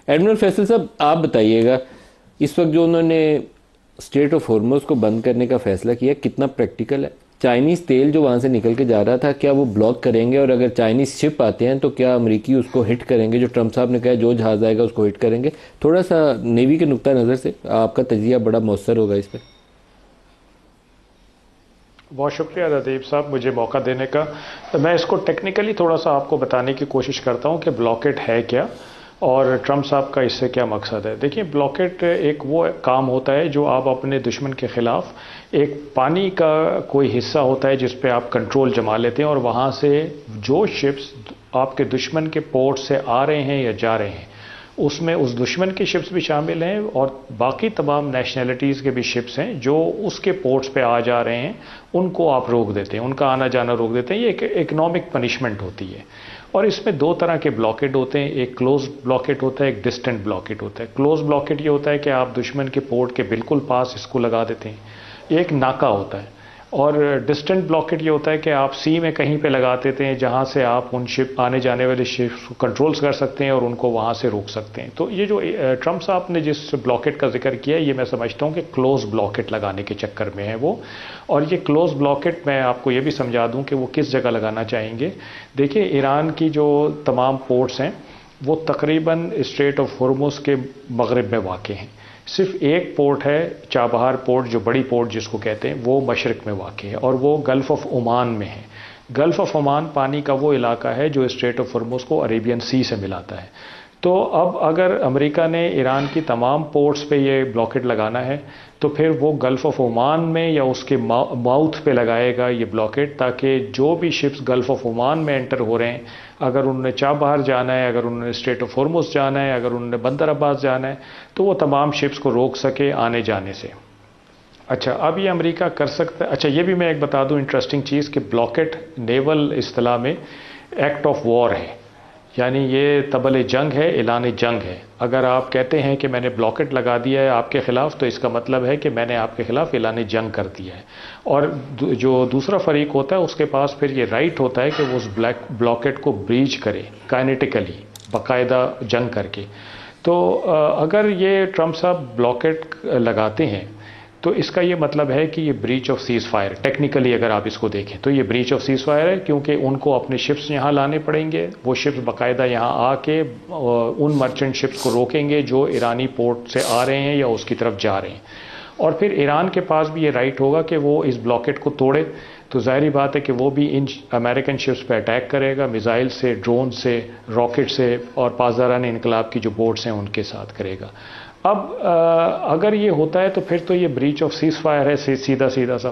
Admiral Faisal صاحب آپ بتائیے گا، اس وقت جو انہوں نے اسٹریٹ آف ہارمز کو بند کرنے کا فیصلہ کیا کتنا پریکٹیکل ہے؟ چائنیز تیل جو وہاں سے نکل کے جا رہا تھا کیا وہ بلاک کریں گے؟ اور اگر چائنیز شپ آتے ہیں تو کیا امریکی اس کو ہٹ کریں گے؟ جو ٹرمپ صاحب نے کہا جو جہاز آئے گا اس کو ہٹ کریں گے. تھوڑا سا نیوی کے نقطہ نظر سے آپ کا تجزیہ بڑا مؤثر ہوگا اس پہ. بہت شکریہ ردیف صاحب مجھے موقع دینے کا. میں اس کو ٹیکنیکلی تھوڑا سا آپ کو بتانے کی کوشش کرتا ہوں کہ بلاکٹ ہے کیا اور ٹرمپ صاحب کا اس سے کیا مقصد ہے. دیکھیں بلاکٹ ایک وہ کام ہوتا ہے جو آپ اپنے دشمن کے خلاف ایک پانی کا کوئی حصہ ہوتا ہے جس پہ آپ کنٹرول جما لیتے ہیں، اور وہاں سے جو شپس آپ کے دشمن کے پورٹ سے آ رہے ہیں یا جا رہے ہیں اس میں اس دشمن کے شپس بھی شامل ہیں اور باقی تمام نیشنلٹیز کے بھی شپس ہیں جو اس کے پورٹس پہ آ جا رہے ہیں، ان کو آپ روک دیتے ہیں، ان کا آنا جانا روک دیتے ہیں. یہ ایک اکنامک پنشمنٹ ہوتی ہے. اور اس میں دو طرح کے بلاکٹ ہوتے ہیں، ایک کلوز بلاکٹ ہوتا ہے، ایک ڈسٹنٹ بلاکٹ ہوتا ہے. کلوز بلاکٹ یہ ہوتا ہے کہ آپ دشمن کے پورٹ کے بالکل پاس اس کو لگا دیتے ہیں، ایک ناکا ہوتا ہے. اور ڈسٹنٹ بلاکٹ یہ ہوتا ہے کہ آپ سی میں کہیں پہ لگا دیتے ہیں جہاں سے آپ ان شپ آنے جانے والے شپس کو کنٹرولز کر سکتے ہیں اور ان کو وہاں سے روک سکتے ہیں. تو یہ جو ٹرمپ صاحب نے جس بلاکٹ کا ذکر کیا یہ میں سمجھتا ہوں کہ کلوز بلاکٹ لگانے کے چکر میں ہے وہ. اور یہ کلوز بلاکٹ میں آپ کو یہ بھی سمجھا دوں کہ وہ کس جگہ لگانا چاہیں گے. دیکھیں ایران کی جو تمام پورٹس ہیں وہ تقریباً اسٹریٹ آف ہرمز کے مغرب میں واقع ہیں. صرف ایک پورٹ ہے چابہار پورٹ، جو بڑی پورٹ جس کو کہتے ہیں، وہ مشرق میں واقع ہے اور وہ گلف آف عمان میں ہے. گلف آف عمان پانی کا وہ علاقہ ہے جو اسٹریٹ آف ہرمز کو عربین سی سے ملاتا ہے. تو اب اگر امریکہ نے ایران کی تمام پورٹس پہ یہ بلاکٹ لگانا ہے تو پھر وہ گلف آف عمان میں یا اس کے ماؤتھ پہ لگائے گا یہ بلاکٹ، تاکہ جو بھی شپس گلف آف عمان میں انٹر ہو رہے ہیں، اگر انہوں نے چابہار جانا ہے، اگر انہوں نے اسٹریٹ آف ہرمز جانا ہے، اگر انہوں نے بندر عباس جانا ہے، تو وہ تمام شپس کو روک سکے آنے جانے سے. اچھا اب یہ امریکہ کر سکتا ہے. اچھا یہ بھی میں ایک بتا دوں انٹرسٹنگ چیز کہ بلاکٹ نیول اصطلاح میں ایکٹ آف وار ہے، یعنی یہ طبل جنگ ہے، اعلان جنگ ہے. اگر آپ کہتے ہیں کہ میں نے بلاکٹ لگا دیا ہے آپ کے خلاف تو اس کا مطلب ہے کہ میں نے آپ کے خلاف اعلان جنگ کر دیا ہے. اور جو دوسرا فریق ہوتا ہے اس کے پاس پھر یہ رائٹ ہوتا ہے کہ وہ اس بلاکٹ کو بریچ کرے کائنیٹیکلی، باقاعدہ جنگ کر کے. تو اگر یہ ٹرمپ صاحب بلاکٹ لگاتے ہیں تو اس کا یہ مطلب ہے کہ یہ breach of cease fire, technically اگر آپ اس کو دیکھیں تو یہ بریچ آف سیز فائر ہے، کیونکہ ان کو اپنے شپس یہاں لانے پڑیں گے. وہ شپس باقاعدہ یہاں آ کے ان مرچنٹ شپس کو روکیں گے جو ایرانی پورٹ سے آ رہے ہیں یا اس کی طرف جا رہے ہیں. اور پھر ایران کے پاس بھی یہ رائٹ ہوگا کہ وہ اس بلاکٹ کو توڑے. تو ظاہری بات ہے کہ وہ بھی ان امریکن شپس پہ اٹیک کرے گا، میزائل سے، ڈرون سے، راکٹ سے، اور پاسداران انقلاب کی جو بورڈز ہیں ان کے ساتھ کرے گا. اب اگر یہ ہوتا ہے تو پھر تو یہ بریچ آف سیز فائر ہے سیدھا سا،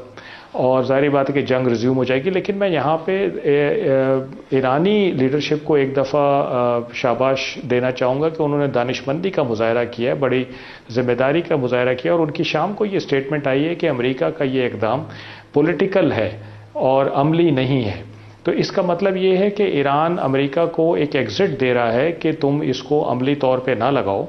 اور ظاہری بات ہے کہ جنگ ریزیوم ہو جائے گی. لیکن میں یہاں پہ ایرانی لیڈرشپ کو ایک دفعہ شاباش دینا چاہوں گا کہ انہوں نے دانش مندی کا مظاہرہ کیا ہے، بڑی ذمہ داری کا مظاہرہ کیا، اور ان کی شام کو یہ سٹیٹمنٹ آئی ہے کہ امریکہ کا یہ اقدام پولیٹیکل ہے اور عملی نہیں ہے. تو اس کا مطلب یہ ہے کہ ایران امریکہ کو ایک ایگزٹ دے رہا ہے کہ تم اس کو عملی طور پہ نہ لگاؤ،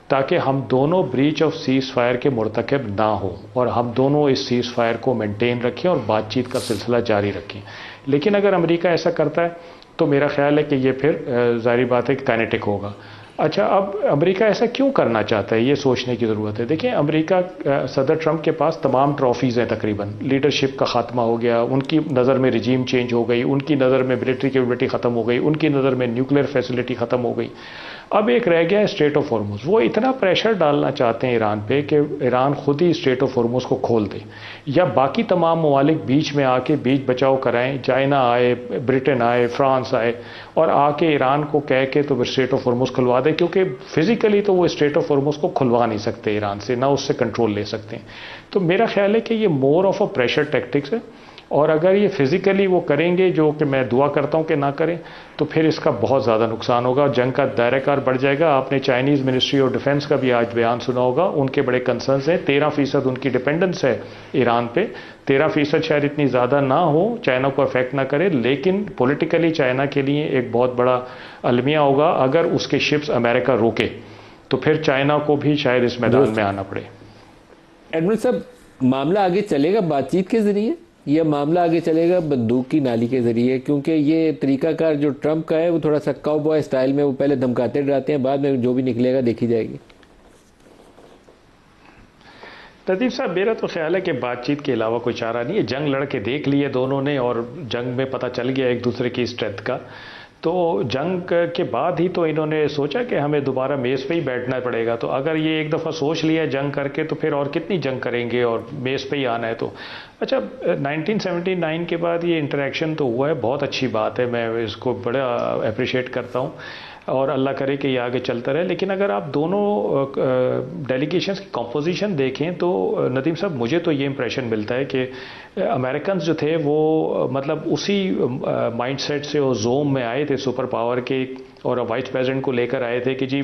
تاکہ ہم دونوں بریچ آف سیز فائر کے مرتکب نہ ہوں اور ہم دونوں اس سیز فائر کو مینٹین رکھیں اور بات چیت کا سلسلہ جاری رکھیں. لیکن اگر امریکہ ایسا کرتا ہے تو میرا خیال ہے کہ یہ پھر ظاہری بات ہے کہ کائنیٹک ہوگا. اچھا اب امریکہ ایسا کیوں کرنا چاہتا ہے یہ سوچنے کی ضرورت ہے. دیکھیں امریکہ صدر ٹرمپ کے پاس تمام ٹرافیز ہیں، تقریباً لیڈرشپ کا خاتمہ ہو گیا، ان کی نظر میں رجیم چینج ہو گئی، ان کی نظر میں ملٹری کیپبلٹی ختم ہو گئی، ان کی نظر میں نیوکلیر فیسلٹی ختم ہو گئی. اب ایک رہ گیا ہے اسٹریٹ آف ہرمز. وہ اتنا پریشر ڈالنا چاہتے ہیں ایران پہ کہ ایران خود ہی اسٹریٹ آف ہرمز کو کھول دے، یا باقی تمام ممالک بیچ میں آ کے بیچ بچاؤ کرائیں، چائنا آئے، برٹن آئے، فرانس آئے، اور آ کے ایران کو کہہ کے تو اسٹریٹ آف ہرمز کھلوا دے. کیونکہ فزیکلی تو وہ اسٹریٹ آف ہرمز کو کھلوا نہیں سکتے ایران سے، نہ اس سے کنٹرول لے سکتے ہیں. تو میرا خیال ہے کہ یہ more of a pressure tactics ہے، اور اگر یہ فزیکلی وہ کریں گے، جو کہ میں دعا کرتا ہوں کہ نہ کریں، تو پھر اس کا بہت زیادہ نقصان ہوگا، جنگ کا دائرہ کار بڑھ جائے گا. آپ نے چائنیز منسٹری آف ڈیفنس کا بھی آج بیان سنا ہوگا، ان کے بڑے کنسرنز ہیں. 13% ان کی ڈیپینڈنس ہے ایران پہ. 13% شاید اتنی زیادہ نہ ہو، چائنا کو افیکٹ نہ کرے، لیکن پولیٹیکلی چائنا کے لیے ایک بہت بڑا المیہ ہوگا. اگر اس کے شپس امریکہ روکے تو پھر چائنا کو بھی شاید اس میدان میں آنا پڑے. ایڈمرل صاحب معاملہ آگے چلے گا بات چیت کے ذریعے؟ یہ معاملہ آگے چلے گا بندوق کی نالی کے ذریعے، کیونکہ یہ طریقہ کار جو ٹرمپ کا ہے وہ تھوڑا سا کاؤ بوائے اسٹائل میں، وہ پہلے دھمکاتے ڈراتے ہیں، بعد میں جو بھی نکلے گا دیکھی جائے گی. لطیف صاحب، میرا تو خیال ہے کہ بات چیت کے علاوہ کوئی چارہ نہیں ہے. جنگ لڑ کے دیکھ لیے دونوں نے، اور جنگ میں پتہ چل گیا ایک دوسرے کی اسٹرینتھ کا. تو جنگ کے بعد ہی تو انہوں نے سوچا کہ ہمیں دوبارہ میز پہ ہی بیٹھنا پڑے گا. تو اگر یہ ایک دفعہ سوچ لیا جنگ کر کے، تو پھر اور کتنی جنگ کریں گے، اور میز پہ ہی آنا ہے. تو اچھا، 1979 کے بعد یہ انٹریکشن تو ہوا ہے، بہت اچھی بات ہے، میں اس کو بڑا اپریشیٹ کرتا ہوں، اور اللہ کرے کہ یہ آگے چلتا رہے. لیکن اگر آپ دونوں ڈیلیگیشنز کی کمپوزیشن دیکھیں تو ندیم صاحب، مجھے تو یہ امپریشن ملتا ہے کہ امریکنز جو تھے وہ مطلب اسی مائنڈ سیٹ سے وہ زوم میں آئے تھے سپر پاور کے، اور وائس پریزیڈنٹ کو لے کر آئے تھے کہ جی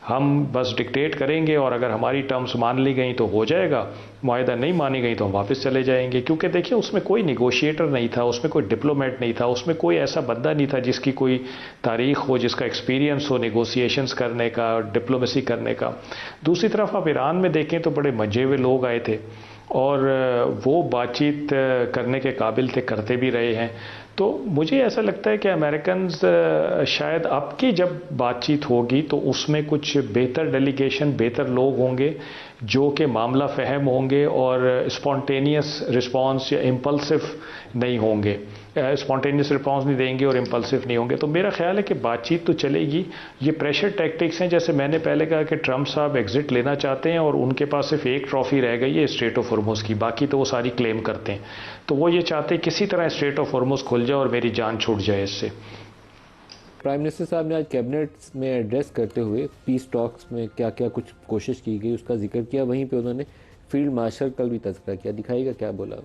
ہم بس ڈکٹیٹ کریں گے، اور اگر ہماری ٹرمز مان لی گئیں تو ہو جائے گا، معاہدہ نہیں مانی گئی تو ہم واپس چلے جائیں گے. کیونکہ دیکھیں اس میں کوئی نیگوشیٹر نہیں تھا، اس میں کوئی ڈپلومیٹ نہیں تھا، اس میں کوئی ایسا بندہ نہیں تھا جس کی کوئی تاریخ ہو، جس کا ایکسپیرینس ہو نیگوسیشنز کرنے کا، ڈپلومیسی کرنے کا. دوسری طرف آپ ایران میں دیکھیں تو بڑے منجے ہوئے لوگ آئے تھے، اور وہ بات چیت کرنے کے قابل تھے، کرتے بھی رہے ہیں. تو مجھے ایسا لگتا ہے کہ امریکنز شاید اب کی جب بات چیت ہوگی تو اس میں کچھ بہتر ڈیلیگیشن، بہتر لوگ ہوں گے جو کہ معاملہ فہم ہوں گے، اور اسپونٹینیس رسپانس یا امپلسو نہیں ہوں گے، اسپونٹینیس رسپانس نہیں دیں گے اور امپلسو نہیں ہوں گے. تو میرا خیال ہے کہ بات چیت تو چلے گی. یہ پریشر ٹیکٹکس ہیں، جیسے میں نے پہلے کہا کہ ٹرمپ صاحب ایگزٹ لینا چاہتے ہیں، اور ان کے پاس صرف ایک ٹرافی رہ گئی ہے اسٹریٹ آف ہارموز کی، باقی تو وہ ساری کلیم کرتے ہیں. تو وہ یہ چاہتے ہیں کسی طرح اسٹریٹ آف ہارموز کھل جائے اور میری جان چھوٹ جائے اس سے. پرائم منسٹر صاحب نے آج کیبنٹ میں ایڈریس کرتے ہوئے پیس ٹاکس میں کیا کیا کچھ کوشش کی گئی اس کا ذکر کیا. وہیں پہ انہوں نے فیلڈ مارشل کا بھی تذکرہ کیا. دکھائیے گا کیا بولا.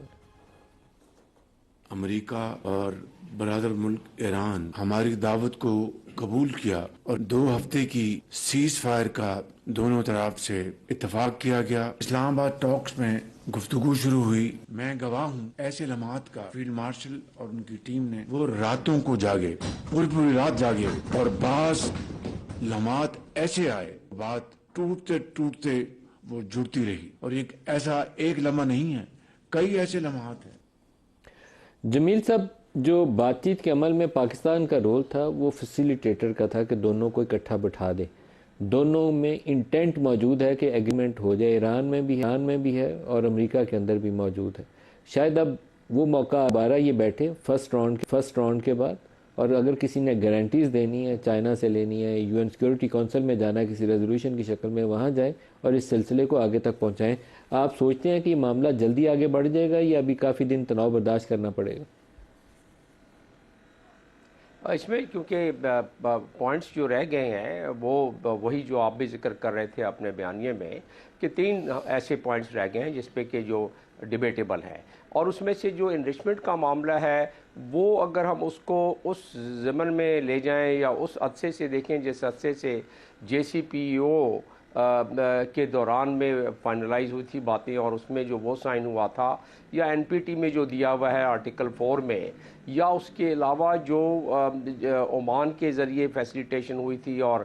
امریکہ اور برادر ملک ایران ہماری دعوت کو قبول کیا، اور 2 ہفتے کی سیز فائر کا دونوں طرف سے اتفاق کیا گیا. اسلام آباد ٹاکس میں گفتگو شروع ہوئی. میں گواہ ہوں ایسے لمحات کا. فیلڈ مارشل اور ان کی ٹیم نے وہ راتوں کو جاگے، پوری رات جاگے، اور بعض لمحات ایسے آئے، بات ٹوٹتے ٹوٹتے وہ جڑتی رہی. اور ایسا ایک لمحہ نہیں ہے، کئی ایسے لمحات ہیں. جمیل صاحب، جو بات چیت کے عمل میں پاکستان کا رول تھا وہ فیسیلیٹیٹر کا تھا کہ دونوں کو اکٹھا بٹھا دے. دونوں میں انٹینٹ موجود ہے کہ ایگریمنٹ ہو جائے. ایران میں بھی ہے اور امریکہ کے اندر بھی موجود ہے. شاید اب وہ موقع دوبارہ یہ بیٹھے فرسٹ راؤنڈ کے بعد، اور اگر کسی نے گارنٹیز دینی ہے، چائنا سے لینی ہے، یو این سیکورٹی کونسل میں جانا ہے کسی ریزولوشن کی شکل میں، وہاں جائیں اور اس سلسلے کو آگے تک پہنچائیں. آپ سوچتے ہیں کہ یہ معاملہ جلدی آگے بڑھ جائے گا یا ابھی کافی دن تناؤ برداشت کرنا پڑے گا؟ اس میں کیونکہ پوائنٹس جو رہ گئے ہیں وہ وہی جو آپ بھی ذکر کر رہے تھے اپنے بیانیے میں، کہ 3 ایسے پوائنٹس رہ گئے ہیں جس پہ کہ جو ڈیبیٹیبل ہے. اور اس میں سے جو انرچمنٹ کا معاملہ ہے وہ اگر ہم اس کو اس ضمن میں لے جائیں یا اس عدسے سے دیکھیں جس عدسے سے جے سی پی او کے دوران میں فائنلائز ہوئی تھی باتیں، اور اس میں جو وہ سائن ہوا تھا، یا این پی ٹی میں جو دیا ہوا ہے آرٹیکل 4 میں، یا اس کے علاوہ جو عمان کے ذریعے فیسیلیٹیشن ہوئی تھی اور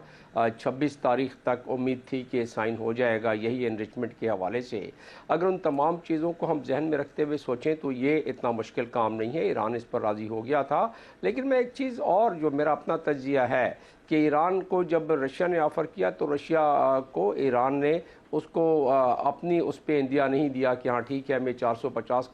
26 تاریخ تک امید تھی کہ سائن ہو جائے گا یہی انرچمنٹ کے حوالے سے، اگر ان تمام چیزوں کو ہم ذہن میں رکھتے ہوئے سوچیں تو یہ اتنا مشکل کام نہیں ہے. ایران اس پر راضی ہو گیا تھا. لیکن میں ایک چیز اور جو میرا اپنا تجزیہ ہے کہ ایران کو جب رشیا نے آفر کیا تو رشیا کو ایران نے اس کو اپنی اس پہ اندیا نہیں دیا کہ ہاں ٹھیک ہے ہمیں 450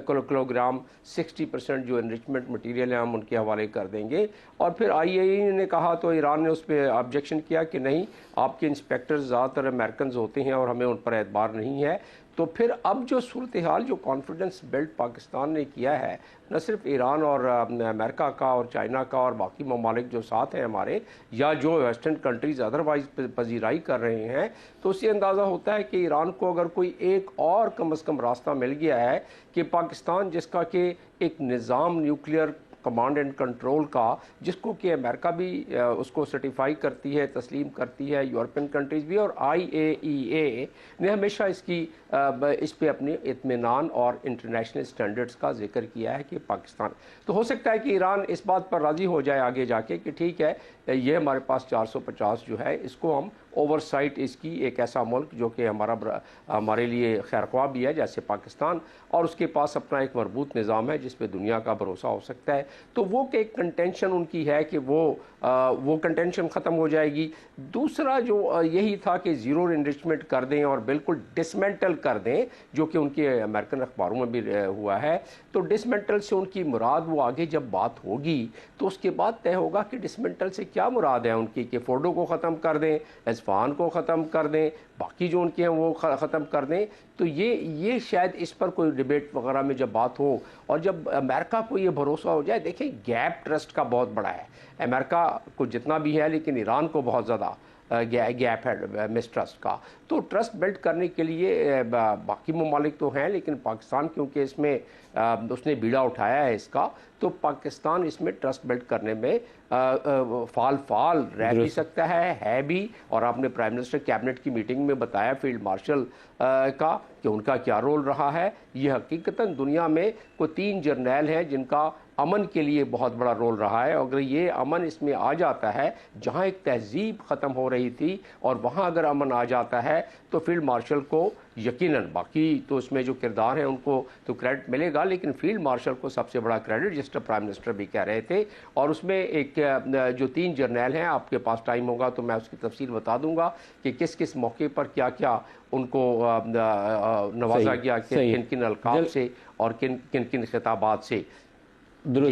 کلو گرام 60% جو انرچمنٹ مٹیریل ہے ہم ان کے حوالے کر دیں گے. اور پھر آئی اے ای نے کہا تو ایران نے اس پہ آبجیکشن کیا کہ نہیں، آپ کے انسپیکٹرز زیادہ تر امریکنز ہوتے ہیں اور ہمیں ان پر اعتبار نہیں ہے. تو پھر اب جو صورتحال جو کانفیڈنس بلڈ پاکستان نے کیا ہے، نہ صرف ایران اور امریکہ کا اور چائنا کا اور باقی ممالک جو ساتھ ہیں ہمارے، یا جو ویسٹرن کنٹریز ادروائز پذیرائی کر رہے ہیں، تو اس سے اندازہ ہوتا ہے کہ ایران کو اگر کوئی ایک اور کم از کم راستہ مل گیا ہے کہ پاکستان جس کا کہ ایک نظام نیوکلیئر کمانڈ اینڈ کنٹرول کا، جس کو کہ امریکہ بھی اس کو سرٹیفائی کرتی ہے، تسلیم کرتی ہے، یورپین کنٹریز بھی، اور آئی اے ای اے نے ہمیشہ اس پہ اپنے اطمینان اور انٹرنیشنل سٹینڈرڈز کا ذکر کیا ہے کہ پاکستان، تو ہو سکتا ہے کہ ایران اس بات پر راضی ہو جائے آگے جا کے کہ ٹھیک ہے یہ ہمارے پاس 450 جو ہے اس کو ہم اوور سائٹ اس کی ایک ایسا ملک جو کہ ہمارے لیے خیر خواہ بھی ہے جیسے پاکستان، اور اس کے پاس اپنا ایک مربوط نظام ہے جس پہ دنیا کا بھروسہ ہو سکتا ہے، تو وہ کہ ایک کنٹینشن ان کی ہے کہ وہ کنٹینشن ختم ہو جائے گی۔ دوسرا جو یہی تھا کہ زیرو انرچمنٹ کر دیں اور بالکل ڈسمنٹل کر دیں، جو کہ ان کے امریکن اخباروں میں بھی ہوا ہے، تو ڈسمنٹل سے ان کی مراد وہ آگے جب بات ہوگی تو اس کے بعد طے ہوگا کہ ڈسمنٹل سے کیا مراد ہے ان کی، کہ فورڈو کو ختم کر دیں، اصفہان کو ختم کر دیں، باقی جو ان کے ہیں وہ ختم کر دیں۔ تو یہ شاید اس پر کوئی ڈیبیٹ وغیرہ میں جب بات ہو اور جب امریکہ کو یہ بھروسہ ہو جائے، دیکھیں گیپ ٹرسٹ کا بہت بڑا ہے، امریکہ کو جتنا بھی ہے لیکن ایران کو بہت زیادہ گیپ ہے مسٹرسٹ کا، تو ٹرسٹ بلڈ کرنے کے لیے باقی ممالک تو ہیں لیکن پاکستان کیونکہ اس میں اس نے بیڑا اٹھایا ہے اس کا، تو پاکستان اس میں ٹرسٹ بلڈ کرنے میں فعال رہ بھی سکتا ہے بھی، اور آپ نے پرائم منسٹر کیبنٹ کی میٹنگ میں بتایا فیلڈ مارشل کا کہ ان کا کیا رول رہا ہے۔ یہ حقیقتاً دنیا میں کوئی 3 جرنیل ہیں جن کا امن کے لیے بہت بڑا رول رہا ہے، اگر یہ امن اس میں آ جاتا ہے، جہاں ایک تہذیب ختم ہو رہی تھی اور وہاں اگر امن آ جاتا ہے تو فیلڈ مارشل کو یقیناً، باقی تو اس میں جو کردار ہیں ان کو تو کریڈٹ ملے گا، لیکن فیلڈ مارشل کو سب سے بڑا کریڈٹ، جس طرح پرائم منسٹر بھی کہہ رہے تھے، اور اس میں ایک جو 3 جرنیل ہیں، آپ کے پاس ٹائم ہوگا تو میں اس کی تفصیل بتا دوں گا کہ کس کس موقع پر کیا کیا ان کو نوازا گیا، کن کن القاب سے اور کن کن خطابات سے۔ درست